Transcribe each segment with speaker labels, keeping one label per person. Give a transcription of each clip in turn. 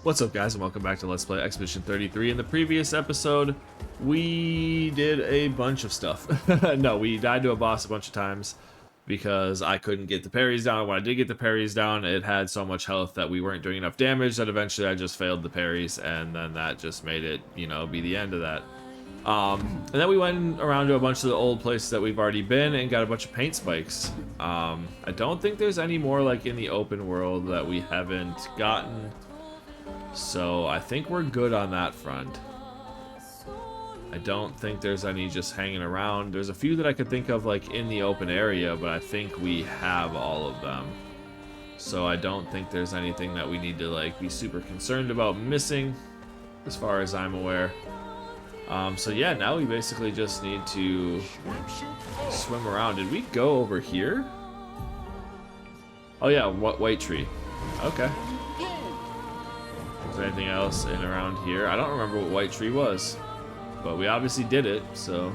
Speaker 1: What's up, guys, and welcome back to Let's Play Expedition 33. In the previous episode, we did a bunch of stuff. No, we died to a boss a bunch of times because I couldn't get the parries down. When I did get the parries down, it had so much health that we weren't doing enough damage that eventually I just failed the parries, and then that just made it, you know, be the end of that. And then we went around to a bunch of the old places that we've already been and got a bunch of paint spikes. I don't think there's any more like in the open world that we haven't gotten. So I think we're good on that front. I don't think there's any just hanging around. There's a few that I could think of like in the open area, but I think we have all of them. So I don't think there's anything that we need to like be super concerned about missing as far as I'm aware. So yeah, now we basically just need to swim around. Did we go over here? Oh yeah, what white tree? Okay. Is there anything else in around here? I don't remember what white tree was, but we obviously did it, so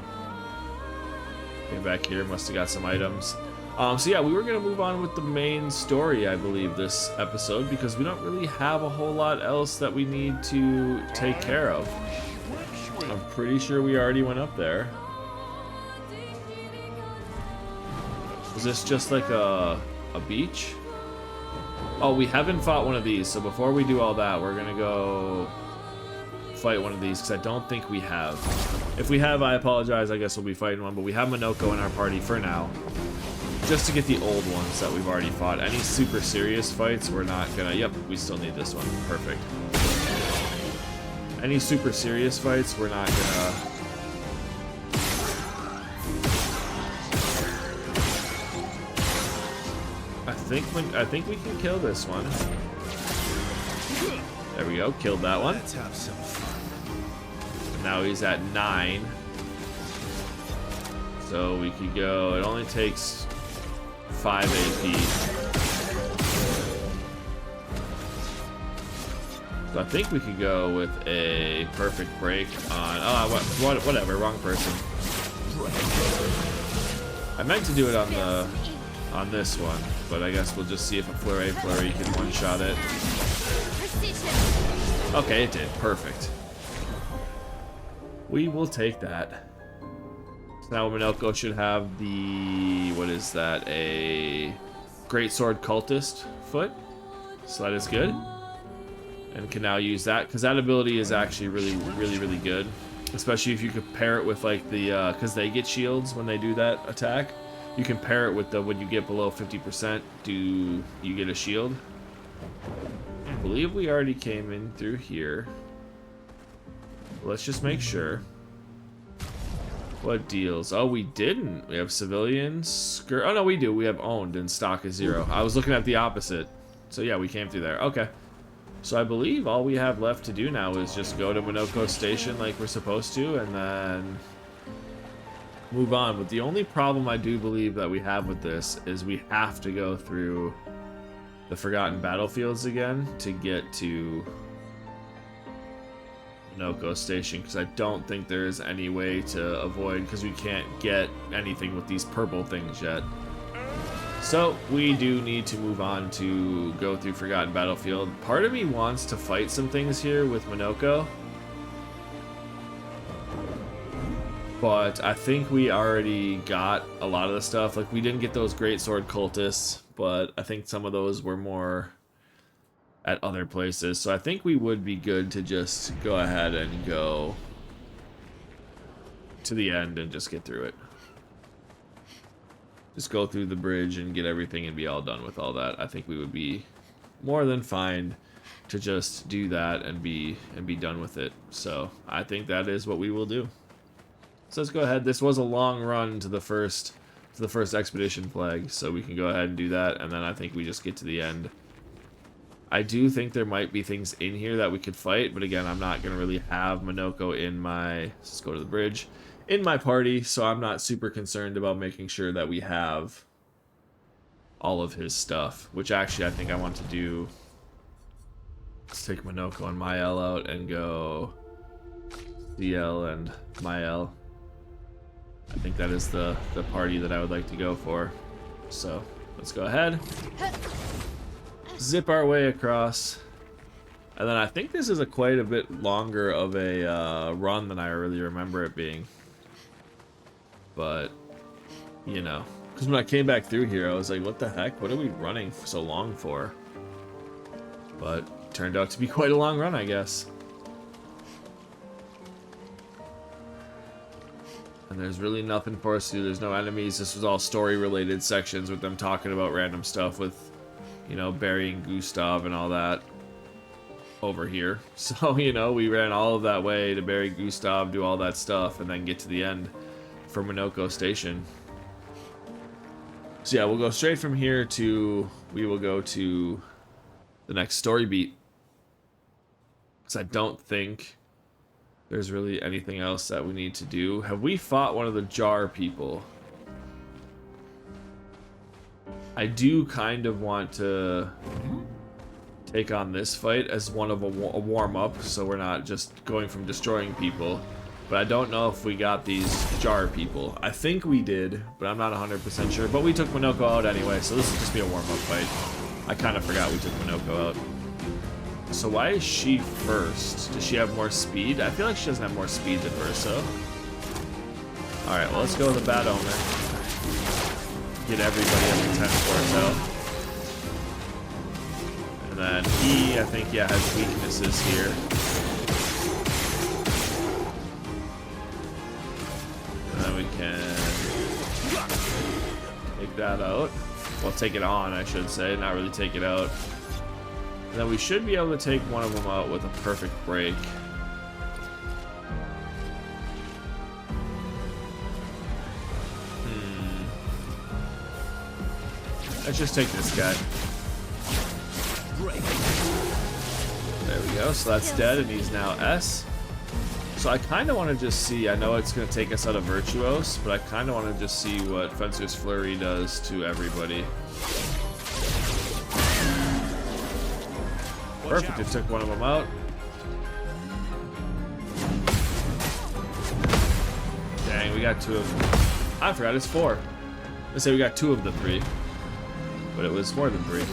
Speaker 1: came back here, must have got some items. So yeah, we were gonna move on with the main story, I believe, this episode, because we don't really have a whole lot else that we need to take care of. I'm pretty sure we already went up there. Was this just like a beach? Oh, we haven't fought one of these, so before we do all that, we're gonna go fight one of these, because I don't think we have. If we have, I apologize, I guess we'll be fighting one, but we have Minoko in our party for now. Just to get the old ones that we've already fought. Any super serious fights, we're not gonna... Yep, we still need this one. Perfect. Any super serious fights, we're not gonna... I think we can kill this one. There we go, killed that one.
Speaker 2: Let's have some fun.
Speaker 1: Now he's at 9. So we could go, it only takes 5 AP. So I think we could go with a perfect break on, whatever, wrong person. I meant to do it on this one, but I guess we'll just see if a flurry can one-shot it. Okay, it did. Perfect. We will take that. So now Minoko should have the... What is that? A Greatsword Cultist foot. So that is good. And can now use that, because that ability is actually really good. Especially if you could pair it with like the... Because they get shields when they do that attack. You can pair it with the, when you get below 50%, do you get a shield? I believe we already came in through here. Let's just make sure. What deals? Oh, we didn't. We have civilians. Skirt. Oh, no, we do. We have owned and stock is 0. I was looking at the opposite. So yeah, we came through there. Okay. So I believe all we have left to do now is just go to Minoko Station like we're supposed to, and then move on. But the only problem I do believe that we have with this is we have to go through the Forgotten Battlefields again to get to Minoko Station, because I don't think there is any way to avoid, because we can't get anything with these purple things yet. So we do need to move on to go through Forgotten Battlefield. Part of me wants to fight some things here with Minoko, but I think we already got a lot of the stuff. Like, we didn't get those Greatsword Cultists, but I think some of those were more at other places. So I think we would be good to just go ahead and go to the end and just get through it. Just go through the bridge and get everything and be all done with all that. I think we would be more than fine to just do that and be done with it. So I think that is what we will do. So let's go ahead. This was a long run to the first expedition flag, so we can go ahead and do that, and then I think we just get to the end. I do think there might be things in here that we could fight, but again, I'm not going to really have Minoko in my... Let's go to the bridge. In my party, so I'm not super concerned about making sure that we have all of his stuff, which actually I think I want to do. Let's take Minoko and Mael out and go CL and Mael. I think that is the party that I would like to go for. So let's go ahead. Zip our way across. And then I think this is a quite a bit longer of a run than I really remember it being. But, you know. Because when I came back through here, I was like, what the heck? What are we running so long for? But turned out to be quite a long run, I guess. And there's really nothing for us to do. There's no enemies. This was all story-related sections with them talking about random stuff with, you know, burying Gustav and all that over here. So, you know, we ran all of that way to bury Gustav, do all that stuff, and then get to the end for Minoko Station. So yeah, we'll go straight from here to, we will go to the next story beat. Because I don't think there's really anything else that we need to do. Have we fought one of the jar people? I do kind of want to take on this fight as one of a warm-up, so we're not just going from destroying people. But I don't know if we got these jar people. I think we did, but I'm not 100% sure. But we took Minoko out anyway, so this will just be a warm-up fight. I kind of forgot we took Minoko out. So why is she first? Does she have more speed? I feel like she doesn't have more speed than Verso. Alright, well, let's go with the Bad Omen. Get everybody up to 10 force out. And then he, I think, yeah, has weaknesses here. And then we can take that out. Well, take it on, I should say, not really take it out. And then we should be able to take one of them out with a perfect break. Let's just take this guy. There we go, so that's dead and he's now S. So I kind of want to just see, I know it's going to take us out of Virtuos, but I kind of want to just see what Fencer's Flurry does to everybody. Perfect, it took one of them out. Dang, we got two of them. I forgot, it's four. Let's say we got two of the three. But it was more than three.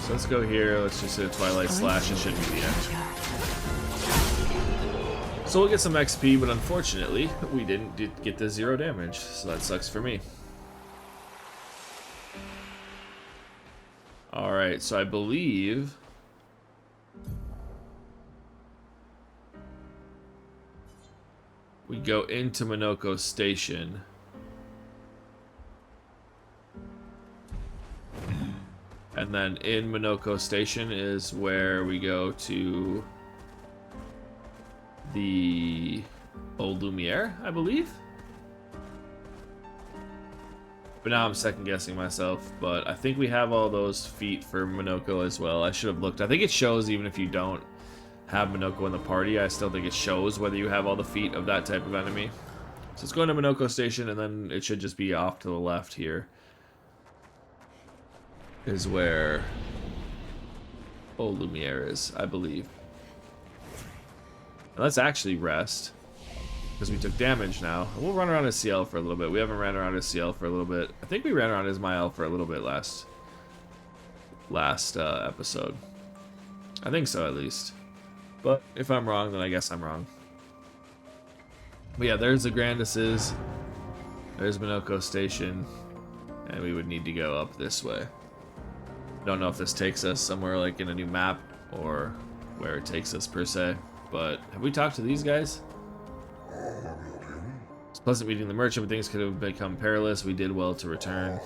Speaker 1: So let's go here, let's just hit a Twilight Slash, it should be the end. So we'll get some XP, but unfortunately, we didn't get the 0 damage, so that sucks for me. Alright, so I believe we go into Minoko Station. And then in Minoko Station is where we go to the Old Lumiere, I believe. But now I'm second guessing myself, but I think we have all those feet for Minoko as well. I should have looked. I think it shows even if you don't have Minoko in the party. I still think it shows whether you have all the feet of that type of enemy. So let's go into Minoko Station, and then it should just be off to the left here is where Old Lumiere is, I believe. And let's actually rest, because we took damage now. And we'll run around his CL for a little bit. We haven't ran around his CL for a little bit. I think we ran around his Mael for a little bit last episode. I think so, at least. But if I'm wrong, then I guess I'm wrong. But yeah, there's the Grandises. There's Minoko Station. And we would need to go up this way. Don't know if this takes us somewhere like in a new map or where it takes us per se, but have we talked to these guys? It's pleasant meeting the merchant, but things could have become perilous. We did well to return.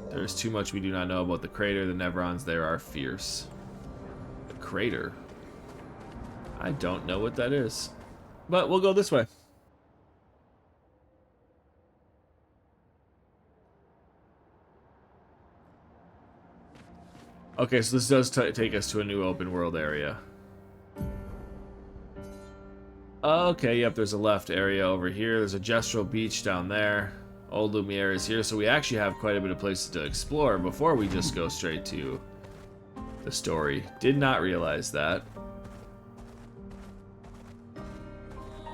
Speaker 1: There is too much we do not know about the crater. The Nevrons there are fierce. The crater? I don't know what that is, but we'll go this way. Okay, so this does take us to a new open world area. Okay, yep, there's a left area over here. There's a Gestural Beach down there. Old Lumiere is here, so we actually have quite a bit of places to explore before we just go straight to the story. Did not realize that.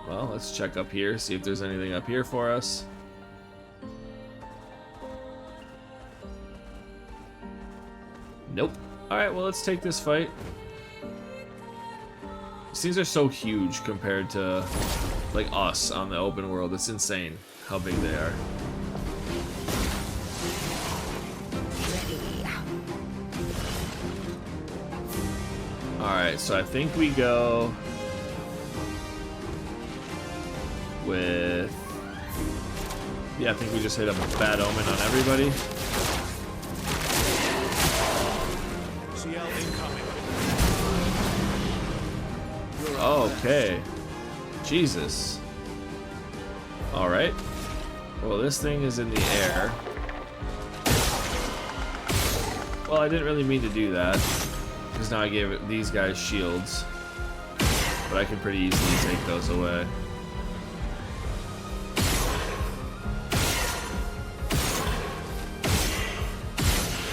Speaker 1: Well, let's check up here, see if there's anything up here for us. Nope. Alright, well, let's take this fight. These things are so huge compared to, like, us on the open world. It's insane how big they are. Alright, so I think we go with... Yeah, I think we just hit a bad omen on everybody.
Speaker 2: CL incoming.
Speaker 1: Okay. Jesus. Alright. Well, this thing is in the air. Well, I didn't really mean to do that, because now I gave these guys shields. But I can pretty easily take those away.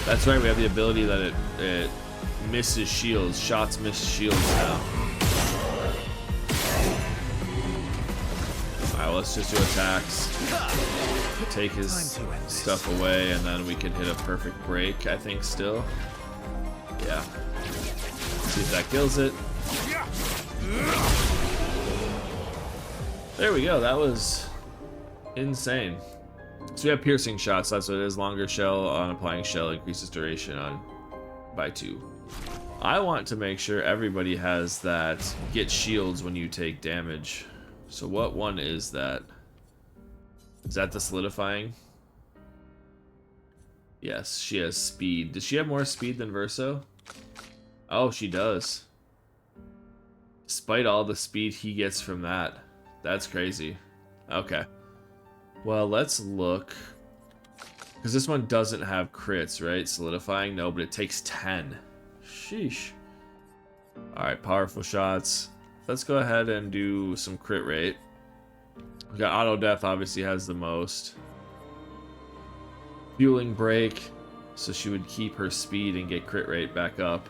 Speaker 1: That's right, we have the ability that it misses shields. Shots miss shields now. Alright, let's just do attacks. Take his stuff away, and then we can hit a perfect break, I think, still. Yeah. See if that kills it. There we go, that was insane. So we have piercing shots, that's what it is. Longer shell on applying shell increases duration on by 2. I want to make sure everybody has that get shields when you take damage. So what one is that? Is that the solidifying? Yes, she has speed. Does she have more speed than Verso? Oh, she does. Despite all the speed he gets from that. That's crazy. Okay. Well, let's look. Because this one doesn't have crits, right? Solidifying? No, but it takes 10. Sheesh. Alright, powerful shots. Let's go ahead and do some crit rate. We got auto death, obviously has the most. Fueling break, so she would keep her speed and get crit rate back up.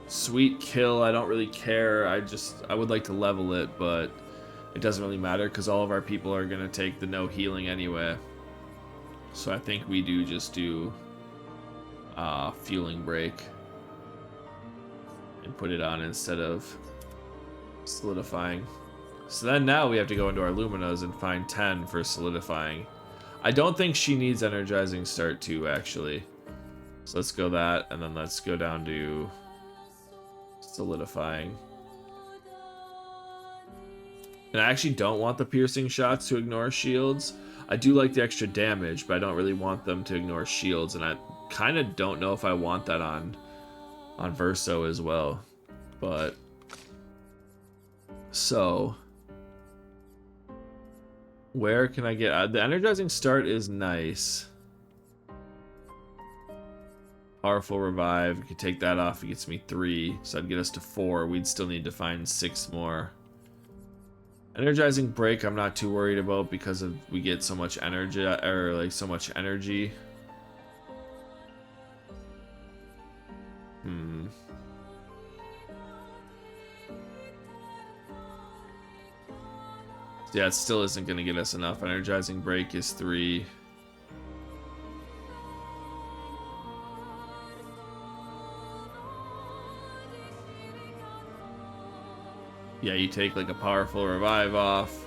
Speaker 1: Sweet kill, I don't really care. I would like to level it, but it doesn't really matter because all of our people are gonna take the no healing anyway. So I think we do just do fueling break and put it on instead of solidifying. So then now we have to go into our Luminas and find 10 for solidifying. I don't think she needs energizing start 2 actually. So let's go that, and then let's go down to solidifying. And I actually don't want the piercing shots to ignore shields. I do like the extra damage, but I don't really want them to ignore shields, and I kind of don't know if I want that on Verso as well. But so where can I get the energizing start is nice. Powerful revive, we could take that off, it gets me 3, so that'd get us to 4. We'd still need to find 6 more. Energizing break I'm not too worried about because of we get so much energy, or like so much energy. Yeah, it still isn't gonna get us enough. Energizing break is 3. Yeah, you take like a powerful revive off.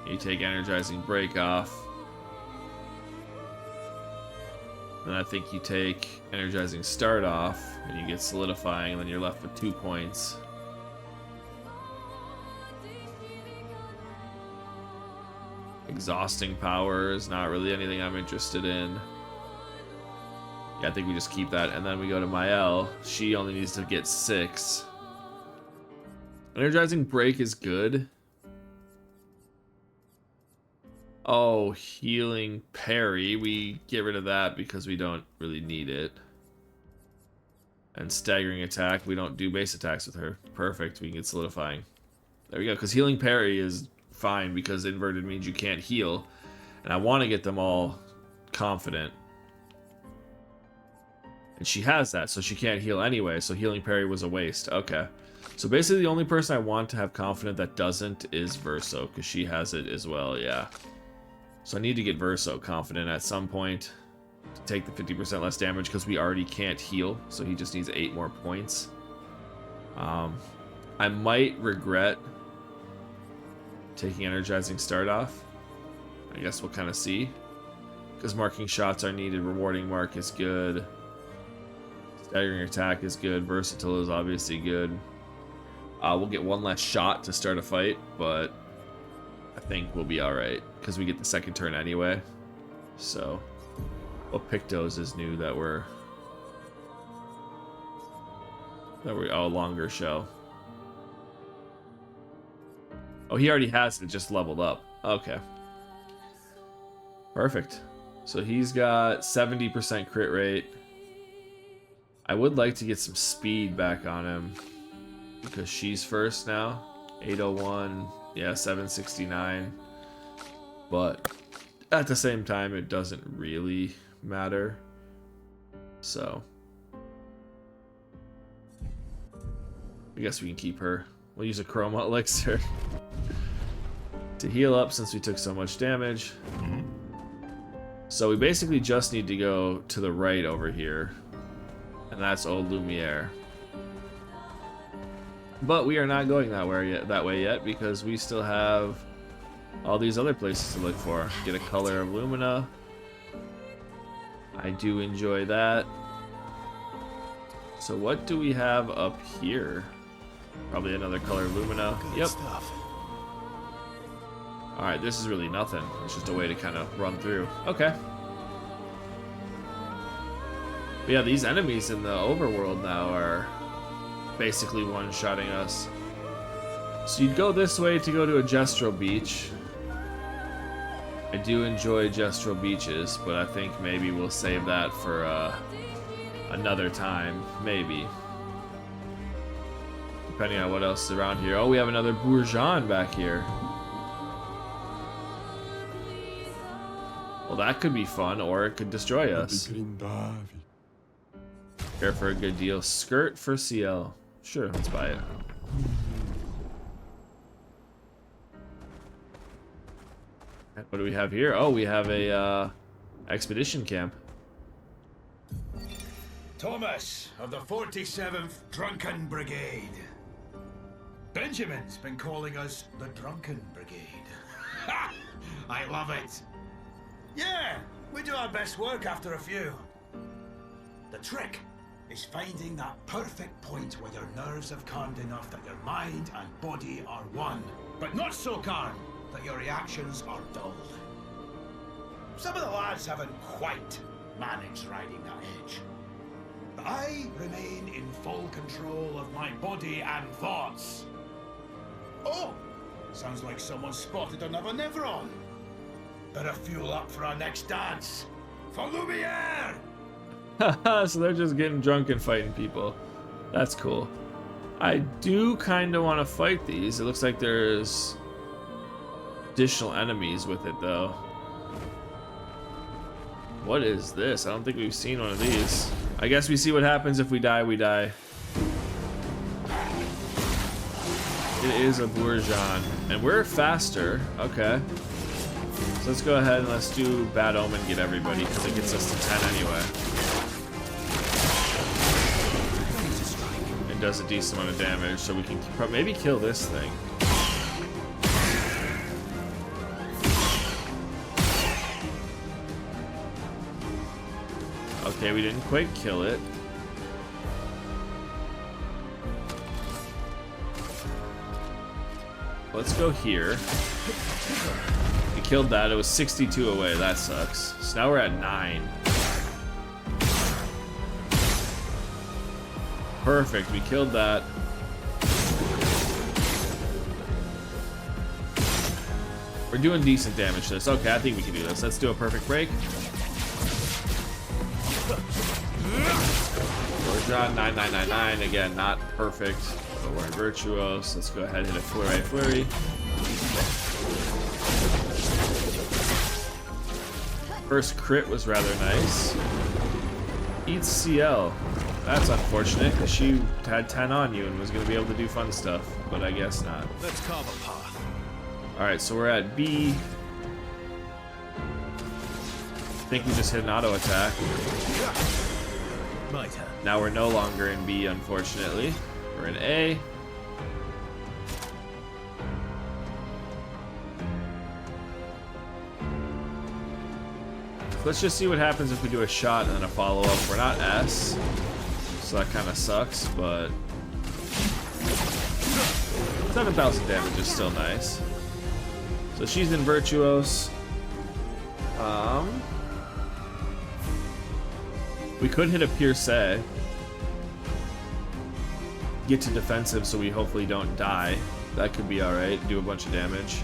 Speaker 1: You take energizing break off. And I think you take energizing start off and you get solidifying, and then you're left with 2 points. Exhausting power is not really anything I'm interested in. Yeah, I think we just keep that, and then we go to Mael. She only needs to get 6. Energizing break is good. Oh, healing parry. We get rid of that because we don't really need it. And staggering attack. We don't do base attacks with her. Perfect. We can get solidifying. There we go. Because healing parry is fine because inverted means you can't heal. And I want to get them all confident. And she has that, so she can't heal anyway. So healing parry was a waste. Okay. So basically the only person I want to have confident that doesn't is Verso, because she has it as well, yeah. So I need to get Verso confident at some point to take the 50% less damage because we already can't heal, so he just needs 8 more points. I might regret taking Energizing Start off. I guess we'll kind of see. Because marking shots are needed, rewarding mark is good. Staggering attack is good, versatile is obviously good. We'll get 1 less shot to start a fight, but I think we'll be alright. Because we get the second turn anyway. So, well, Pictos is new that we're longer shell. Oh, he already has it, just leveled up. Okay. Perfect. So he's got 70% crit rate. I would like to get some speed back on him because she's first now. 801, yeah, 769. But at the same time, it doesn't really matter. So I guess we can keep her. We'll use a Chroma Elixir to heal up since we took so much damage. So we basically just need to go to the right over here. And that's Old Lumiere. But we are not going that way yet because we still have all these other places to look for. Get a color of Lumina. I do enjoy that. So what do we have up here? Probably another color of Lumina. Yep. Alright, this is really nothing. It's just a way to kind of run through. Okay. But yeah, these enemies in the overworld now are basically one-shotting us. So you'd go this way to go to a Gestural Beach. I do enjoy Gestural Beaches, but I think maybe we'll save that for another time. Maybe. Depending on what else is around here. Oh, we have another Bourgeon back here. Well, that could be fun, or it could destroy us. Care for a good deal. Skirt for CL. Sure, let's buy it. What do we have here? Oh, we have a expedition camp.
Speaker 3: Thomas of the 47th Drunken Brigade. Benjamin's been calling us the Drunken Brigade. Ha! I love it. Yeah, we do our best work after a few. The trick is finding that perfect point where your nerves have calmed enough that your mind and body are one, but not so calm that your reactions are dulled. Some of the lads haven't quite managed riding that edge. But I remain in full control of my body and thoughts. Oh, sounds like someone spotted another Nevron. Better fuel up for our next dance. For Lumiere!
Speaker 1: So they're just getting drunk and fighting people. That's cool. I do kind of want to fight these. It looks like there's additional enemies with it, though. What is this? I don't think we've seen one of these. I guess we see what happens if we die, we die. It is a Bourgeon. And we're faster. Okay. So let's go ahead and let's do Bad Omen, get everybody, because it gets us to 10 anyway. It does a decent amount of damage, so we can maybe kill this thing. Okay, we didn't quite kill it. Let's go here. We killed that. It was 62 away. That sucks. So now we're at 9. Perfect. We killed that. We're doing decent damage to this. Okay, I think we can do this. Let's do a perfect break. Bourgeon 9999. Again, not perfect, but we're in Virtuos. Let's go ahead and hit a Flurry. First crit was rather nice. Eats CL. That's unfortunate, because she had 10 on you and was going to be able to do fun stuff, but I guess not.
Speaker 2: Let's carve a path.
Speaker 1: Alright, so we're at B. think we just hit an auto attack.
Speaker 2: My turn.
Speaker 1: Now we're no longer in B, unfortunately. We're in A. Let's just see what happens if we do a shot and then a follow-up. We're not S, so that kind of sucks, but 7,000 damage is still nice. So she's in Virtuos. We could hit a Pierce. Get to defensive so we hopefully don't die. That could be alright. Do a bunch of damage.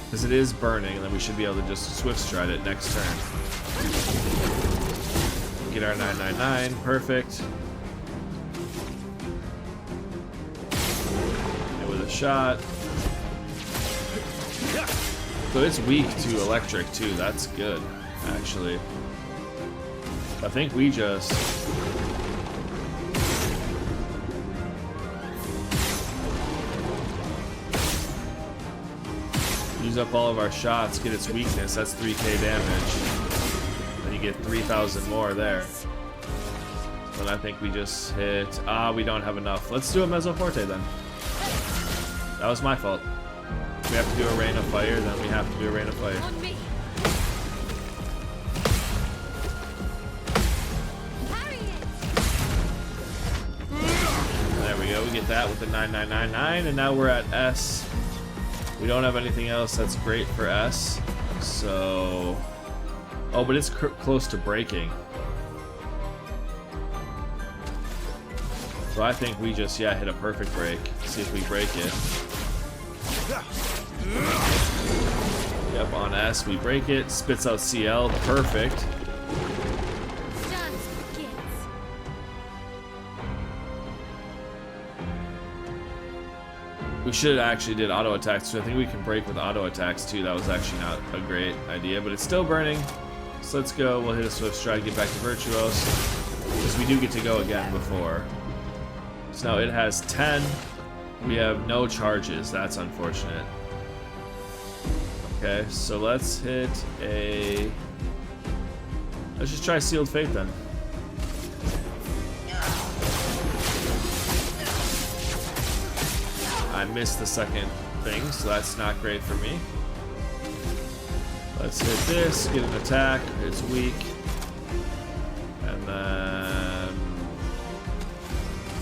Speaker 1: Because it is burning, and then we should be able to just Swift Stride it next turn. Get our 999. Perfect. And with a shot. So it's weak to electric too. That's good, actually. I think we just use up all of our shots, get its weakness. That's 3k damage. Then you get 3,000 more there. And I think we just hit. We don't have enough. Let's do a Mezzoforte then. That was my fault. We have to do a Rain of Fire, then we have to do a Rain of Fire.
Speaker 4: On me. Parry it.
Speaker 1: There we go. We get that with the 9999, and now we're at S. We don't have anything else that's great for S. So, oh, but it's close to breaking. So I think we just hit a perfect break. See if we break it. Yep, on S we break it, spits out CL, perfect.
Speaker 4: Dance begins.
Speaker 1: We should have actually did auto attacks, so I think we can break with auto attacks too. That was actually not a great idea, but it's still burning. So let's go, we'll hit a Swift Stride, get back to Virtuos. Because we do get to go again before. So now it has 10. We have no charges, that's unfortunate. Okay, so let's hit a... Let's just try Sealed Fate then. I missed the second thing, so that's not great for me. Let's hit this, get an attack, it's weak. And then...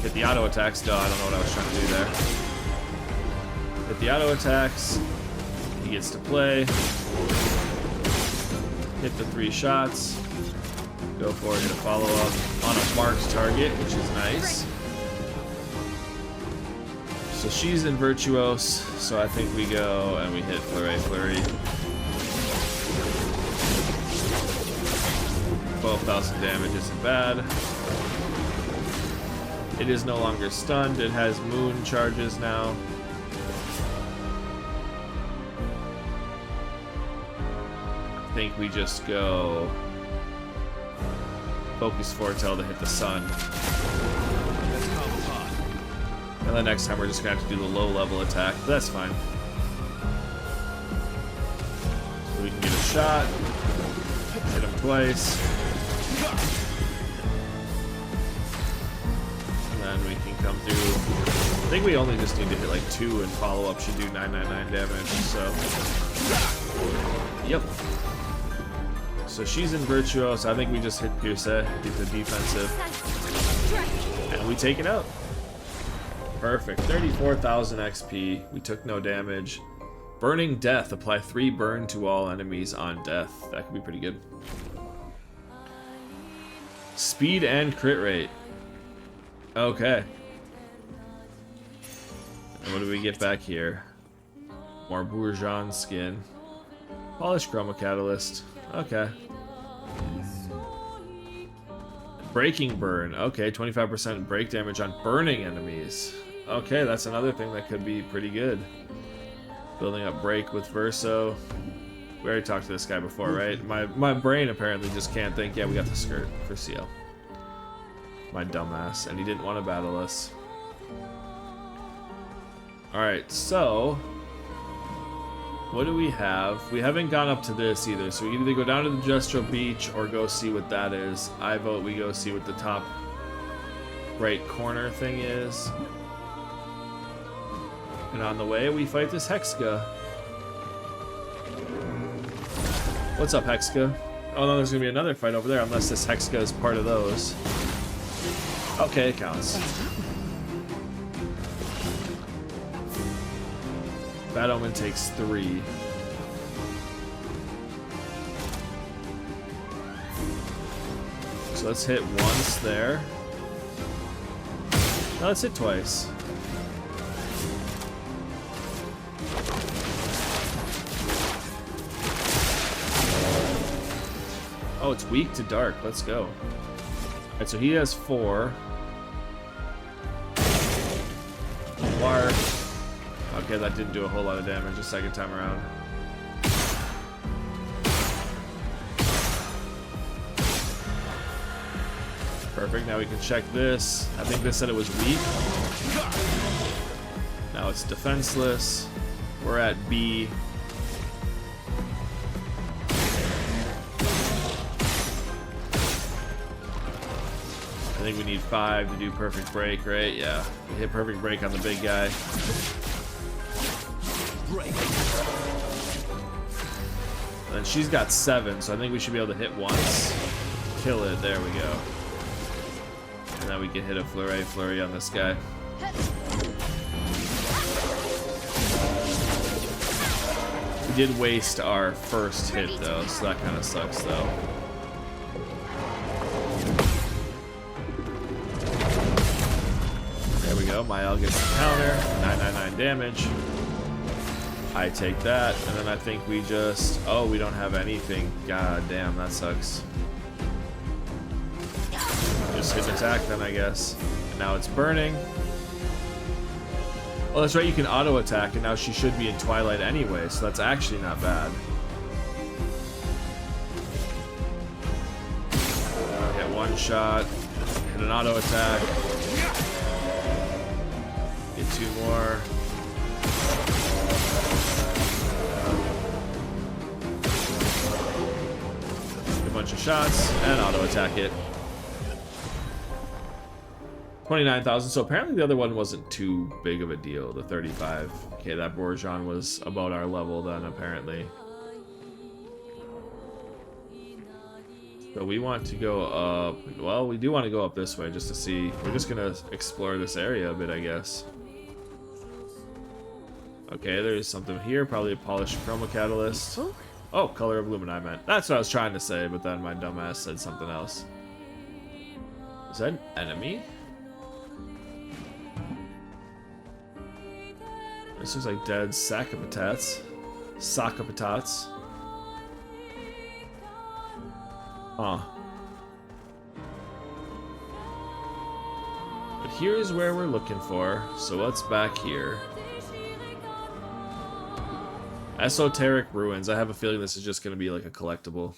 Speaker 1: hit the auto attacks. Duh, I don't know what I was trying to do there. Hit the auto attacks. He gets to play. Hit the 3 shots. Go for it, hit a follow-up on a marked target, which is nice. So she's in Virtuos, so I think we go and we hit Flurry. 12,000 damage isn't bad. It is no longer stunned. It has moon charges now. I think we just go Focus Foretell to hit the sun. And then next time we're just gonna have to do the low level attack. But that's fine. So we can get a shot. Hit him twice. And then we can come through. I think we only just need to hit like 2 and follow up should do 999 damage, so. Yep. So she's in Virtuos. I think we just hit Pierce, get the defensive. And we take it out. Perfect. 34,000 XP. We took no damage. Burning Death. Apply 3 burn to all enemies on death. That could be pretty good. Speed and crit rate. Okay. And what do we get back here? More Bourgeon skin. Polished Chroma Catalyst. Okay. Breaking Burn. Okay, 25% break damage on burning enemies. Okay, that's another thing that could be pretty good. Building up break with Verso. We already talked to this guy before, right? My brain apparently just can't think. Yeah, we got the skirt for CL. My dumbass. And he didn't want to battle us. Alright, so... What do we have? We haven't gone up to this either, so we can either go down to the Jestro Beach or go see what that is. I vote we go see what the top right corner thing is. And on the way, we fight this Hexka. What's up, Hexka? Oh no, there's gonna be another fight over there, unless this Hexka is part of those. Okay, it counts. Bad Omen takes 3. So let's hit once there. No, let's hit twice. Oh, it's weak to dark. Let's go. Alright, so he has 4. Mark. Okay, that didn't do a whole lot of damage the second time around. Perfect, now we can check this. I think they said it was weak. Now it's defenseless. We're at B. I think we need 5 to do perfect break, right? Yeah, we hit perfect break on the big guy. And then she's got 7, so I think we should be able to hit once. Kill it, there we go. And then we can hit a flurry on this guy. We did waste our first hit though, so that kind of sucks though. There we go, Mael gets the counter, 999 damage. I take that, and then I think we just... Oh, we don't have anything. God damn, that sucks. Just hit attack then, I guess. And now it's burning. Oh, that's right, you can auto attack, and now she should be in Twilight anyway, so that's actually not bad. Hit one shot, hit an auto attack. Get 2 more. A bunch of shots and auto attack it. 29,000. So apparently the other one wasn't too big of a deal. The 35. Okay, that Bourgeon was about our level then apparently. So we want to go up. Well, we do want to go up this way just to see. We're just gonna explore this area a bit, I guess. Okay, there's something here. Probably a polished chroma catalyst. Oh, color of Lumina I meant. That's what I was trying to say, but then my dumbass said something else. Is that an enemy? This looks like dead Sakapatats. Sakapatats. Huh. But here's where we're looking for. So what's back here? Esoteric Ruins. I have a feeling this is just going to be like a collectible.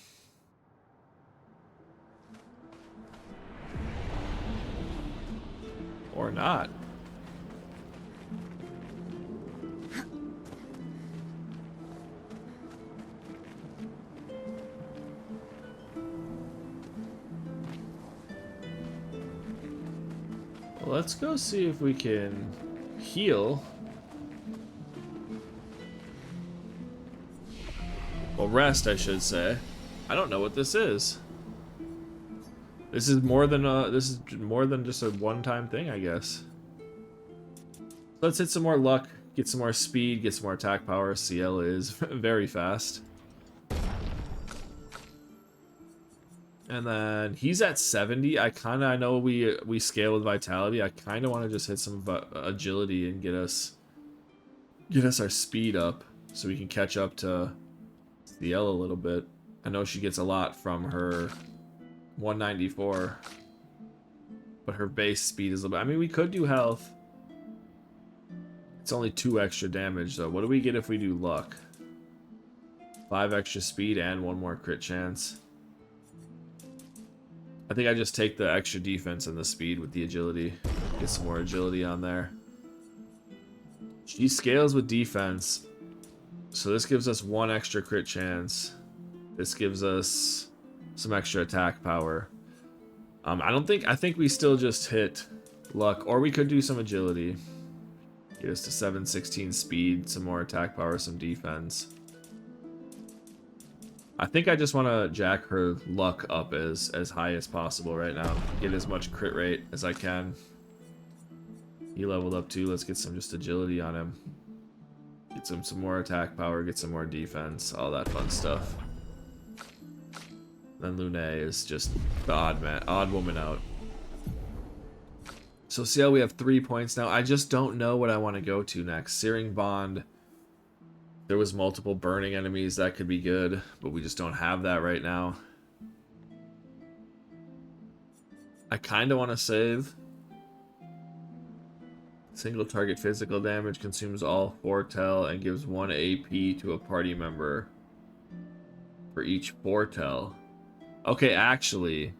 Speaker 1: Or not. Well, let's go see if we can heal. Well, rest, I should say. I don't know what this is. This is more than just a one-time thing, I guess. Let's hit some more luck, get some more speed, get some more attack power. CL is very fast. And then he's at 70. I know we scale with vitality. I kind of want to just hit some agility and get us our speed up so we can catch up to CL a little bit. I know she gets a lot from her 194, but her base speed is a little bit. I mean, we could do health. It's only 2 extra damage though. What do we get if we do luck? 5 extra speed and 1 more crit chance. I think I just take the extra defense and the speed with the agility. Get some more agility on there. She scales with defense. So this gives us 1 extra crit chance. This gives us some extra attack power. I think we still just hit luck, or we could do some agility. Get us to 716 speed, some more attack power, some defense. I think I just want to jack her luck up as high as possible right now. Get as much crit rate as I can. He leveled up too. Let's get some just agility on him. Get some more attack power, get some more defense, all that fun stuff. Then Lune is just the odd woman out. So see how we have 3 points now? I just don't know what I want to go to next. Searing Bond. There was multiple burning enemies, that could be good, but we just don't have that right now. I kind of want to save. Single target physical damage, consumes all foretell, and gives 1 AP to a party member for each foretell. Okay, actually,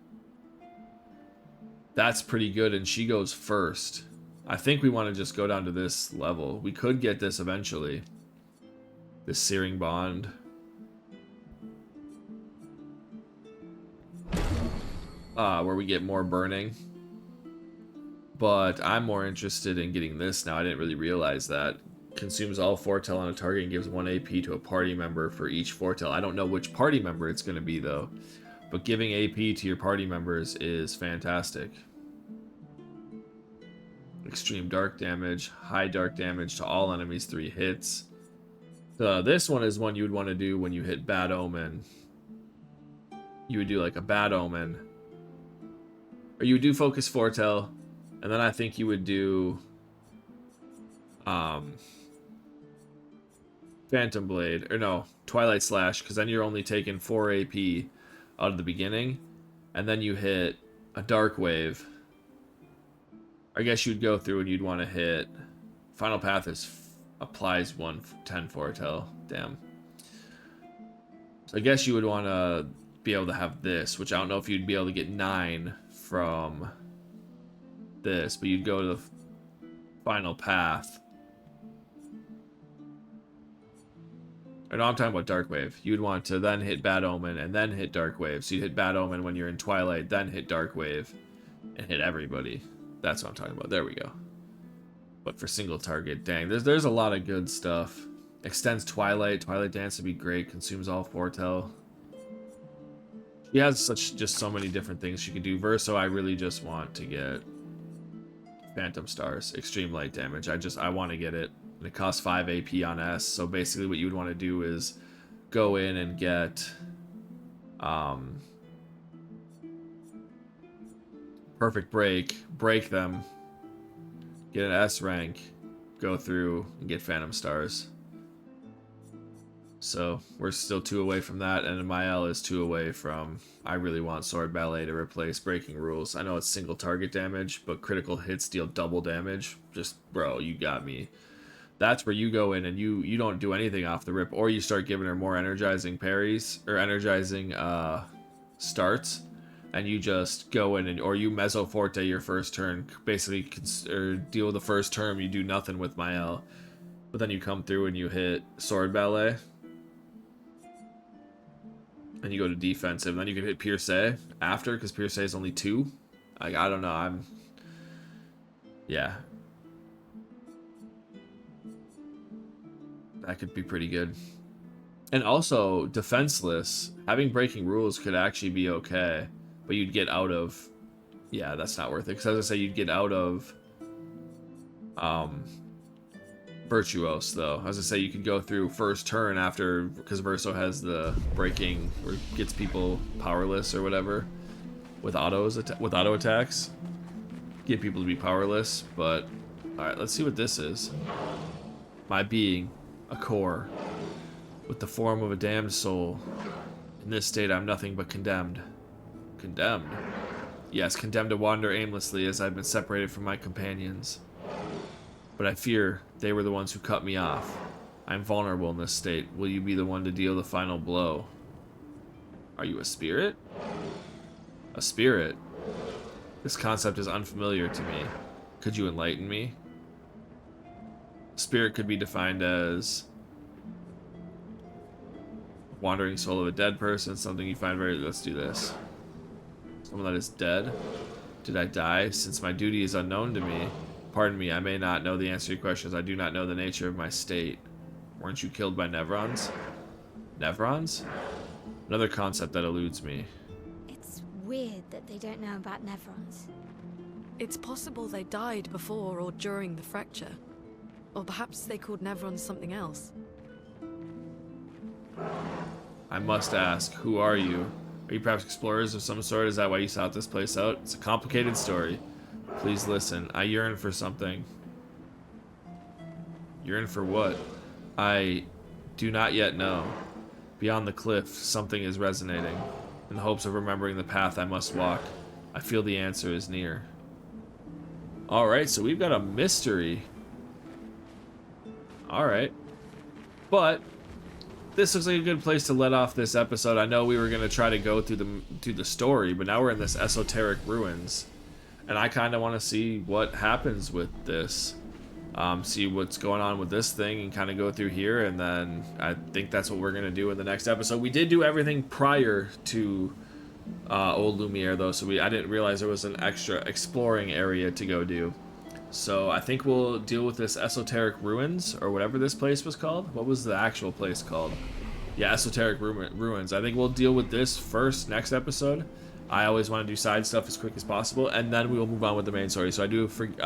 Speaker 1: that's pretty good, and she goes first. I think we want to just go down to this level. We could get this eventually. This Searing Bond. Where we get more burning. But I'm more interested in getting this now. I didn't really realize that. Consumes all foretell on a target and gives 1 AP to a party member for each foretell. I don't know which party member it's going to be, though. But giving AP to your party members is fantastic. Extreme dark damage. High dark damage to all enemies, 3 hits. This one is one you would want to do when you hit Bad Omen. You would do like a Bad Omen. Or you would do Focus Foretell. And then I think you would do Phantom Blade. Or no, Twilight Slash. Because then you're only taking 4 AP out of the beginning. And then you hit a Dark Wave. I guess you'd go through and you'd want to hit... Final Path applies 110 foretell. Damn. So I guess you would want to be able to have this, which I don't know if you'd be able to get 9 from this, but you'd go to the Final Path. Or no, I'm talking about Dark Wave. You'd want to then hit Bad Omen and then hit Dark Wave. So you'd hit Bad Omen when you're in Twilight, then hit Dark Wave and hit everybody. That's what I'm talking about. There we go. But for single target, dang, there's a lot of good stuff. Extends Twilight. Twilight Dance would be great. Consumes all foretell. She has just so many different things she can do. Verso, I really just want to get Phantom Stars, extreme light damage. I want to get it. And it costs 5 AP on S. So basically what you would want to do is go in and get Perfect break them, get an S rank, go through and get Phantom Stars. So we're still 2 away from that, and my L is 2 away from... I really want Sword Ballet to replace Breaking Rules. I know it's single target damage, but critical hits deal double damage. Just, bro, you got me. That's where you go in and you don't do anything off the rip, or you start giving her more energizing parries, or energizing starts, and you just go in and... Or you Mezzo Forte your first turn, basically, or deal with the first turn, you do nothing with my L. But then you come through and you hit Sword Ballet. And you go to defensive. Then you can hit Pierce after, because Pierce is only 2. Like, I don't know. Yeah. That could be pretty good. And also, defenseless. Having Breaking Rules could actually be okay. But you'd get out of... Yeah, that's not worth it. Because as I say, you'd get out of... Virtuose, though. As I say, you could go through first turn after, because Verso has the breaking, or gets people powerless or whatever, with auto attacks. Get people to be powerless, but alright, let's see what this is. My being, a core, with the form of a damned soul. In this state, I'm nothing but condemned. Condemned? Yes, condemned to wander aimlessly as I've been separated from my companions. But I fear they were the ones who cut me off. I'm vulnerable in this state. Will you be the one to deal the final blow? Are you a spirit? A spirit? This concept is unfamiliar to me. Could you enlighten me? Spirit could be defined as Wandering soul of a dead person, something you find very... Let's do this. Someone that is dead. Did I die? Since my duty is unknown to me. Pardon me, I may not know the answer to your questions. I do not know the nature of my state. Weren't you killed by Nevrons? Nevrons? Another concept that eludes me.
Speaker 4: It's weird that they don't know about Nevrons.
Speaker 5: It's possible they died before or during the fracture. Or perhaps they called Nevrons something else.
Speaker 1: I must ask, who are you? Are you perhaps explorers of some sort? Is that why you sought this place out? It's a complicated story. Please listen. I yearn for something. Yearn for what? I do not yet know. Beyond the cliff, something is resonating. In the hopes of remembering the path I must walk, I feel the answer is near. Alright, so we've got a mystery. Alright. But this looks like a good place to let off this episode. I know we were going to try to go through the story, but now we're in this esoteric ruins. And I kind of want to see what happens with this. See what's going on with this thing and kind of go through here. And then I think that's what we're going to do in the next episode. We did do everything prior to Old Lumiere, though, so I didn't realize there was an extra exploring area to go do. So I think we'll deal with this esoteric ruins, or whatever this place was called. What was the actual place called? Yeah, esoteric ruins. I think we'll deal with this first next episode. I always want to do side stuff as quick as possible, and then we will move on with the main story. So I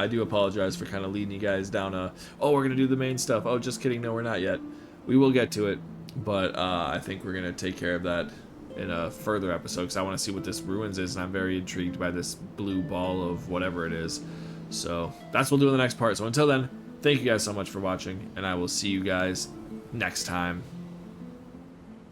Speaker 1: do apologize for kind of leading you guys down oh, we're gonna do the main stuff. Oh, just kidding, no, we're not yet. We will get to it, but I think we're gonna take care of that in a further episode, because I want to see what this ruins is, and I'm very intrigued by this blue ball of whatever it is. So that's what we'll do in the next part. So until then, thank you guys so much for watching, and I will see you guys next time.